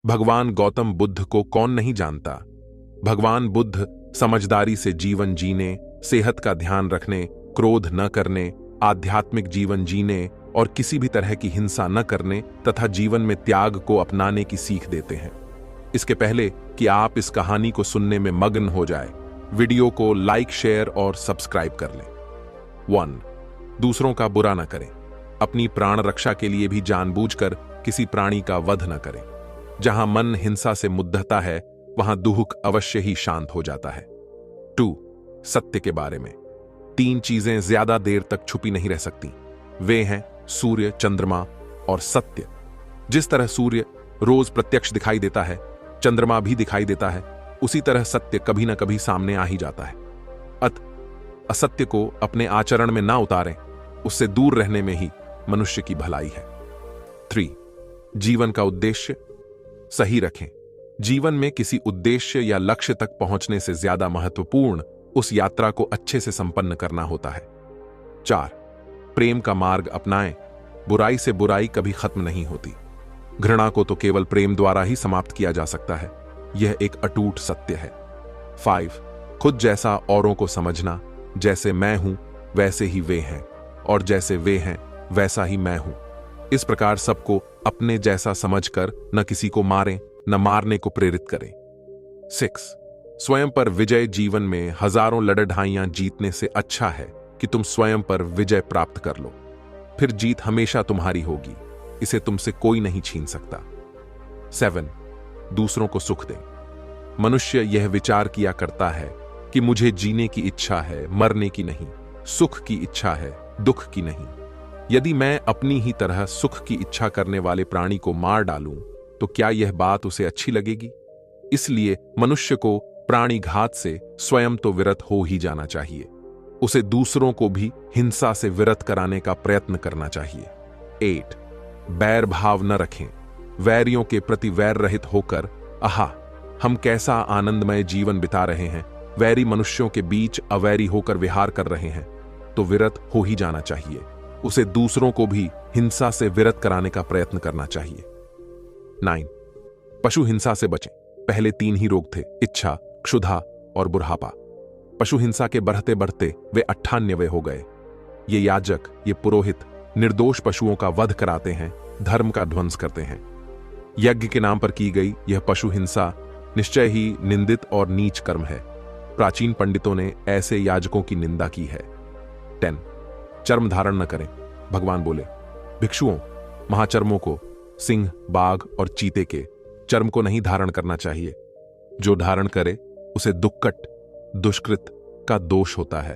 भगवान गौतम बुद्ध को कौन नहीं जानता। भगवान बुद्ध समझदारी से जीवन जीने, सेहत का ध्यान रखने, क्रोध न करने, आध्यात्मिक जीवन जीने और किसी भी तरह की हिंसा न करने तथा जीवन में त्याग को अपनाने की सीख देते हैं। इसके पहले कि आप इस कहानी को सुनने में मग्न हो जाए, वीडियो को लाइक, शेयर और सब्सक्राइब कर लें। 1. दूसरों का बुरा न करें। अपनी प्राण रक्षा के लिए भी जानबूझकर किसी प्राणी का वध न करें। जहां मन हिंसा से मुद्दता है, वहां दुहुक अवश्य ही शांत हो जाता है। 2. सत्य के बारे में। 3 चीजें ज्यादा देर तक छुपी नहीं रह सकती। वे हैं सूर्य, चंद्रमा और सत्य। जिस तरह सूर्य रोज प्रत्यक्ष दिखाई देता है, चंद्रमा भी दिखाई देता है, उसी तरह सत्य कभी न कभी सामने आ ही जाता है। असत्य को अपने आचरण में ना उतारें, उससे दूर रहने में ही मनुष्य की भलाई है। 3. जीवन का उद्देश्य सही रखें। जीवन में किसी उद्देश्य या लक्ष्य तक पहुंचने से ज्यादा महत्वपूर्ण उस यात्रा को अच्छे से संपन्न करना होता है। 4. प्रेम का मार्ग अपनाएं। बुराई से बुराई कभी खत्म नहीं होती। घृणा को तो केवल प्रेम द्वारा ही समाप्त किया जा सकता है। यह एक अटूट सत्य है। 5. खुद जैसा औरों को समझना। जैसे मैं हूं वैसे ही वे हैं, और जैसे वे हैं वैसा ही मैं हूं। इस प्रकार सबको अपने जैसा समझकर न किसी को मारें, न मारने को प्रेरित करें। 6. स्वयं पर विजय। जीवन में हजारों लड़ाइयां जीतने से अच्छा है कि तुम स्वयं पर विजय प्राप्त कर लो। फिर जीत हमेशा तुम्हारी होगी, इसे तुमसे कोई नहीं छीन सकता। 7. दूसरों को सुख दें। मनुष्य यह विचार किया करता है कि मुझे जीने की इच्छा है, मरने की नहीं। सुख की इच्छा है, दुख की नहीं। यदि मैं अपनी ही तरह सुख की इच्छा करने वाले प्राणी को मार डालूं, तो क्या यह बात उसे अच्छी लगेगी? इसलिए मनुष्य को प्राणी घात से स्वयं तो विरत हो ही जाना चाहिए। उसे दूसरों को भी हिंसा से विरत कराने का प्रयत्न करना चाहिए। 8. बैर भाव न रखें। वैरियों के प्रति वैर रहित होकर, आहा हम कैसा आनंदमय जीवन बिता रहे हैं, वैरी मनुष्यों के बीच अवैरी होकर विहार कर रहे हैं, तो विरत हो ही जाना चाहिए। उसे दूसरों को भी हिंसा से विरत कराने का प्रयत्न करना चाहिए। 9. पशु हिंसा से बचें। पहले 3 ही रोग थे, इच्छा, क्षुधा और बुढ़ापा। पशु हिंसा के बढ़ते बढ़ते वे 98वें हो गए। ये याजक, ये पुरोहित निर्दोष पशुओं का वध कराते हैं, धर्म का ध्वंस करते हैं। यज्ञ के नाम पर की गई यह पशु हिंसा निश्चय ही निंदित और नीच कर्म है। प्राचीन पंडितों ने ऐसे याजकों की निंदा की है। 10. चर्म धारण न करें। भगवान बोले, भिक्षुओं, महाचर्मों को, सिंह, बाघ और चीते के चर्म को नहीं धारण करना चाहिए। जो धारण करे उसे दुक्कट, दुष्कृत का दोष होता है।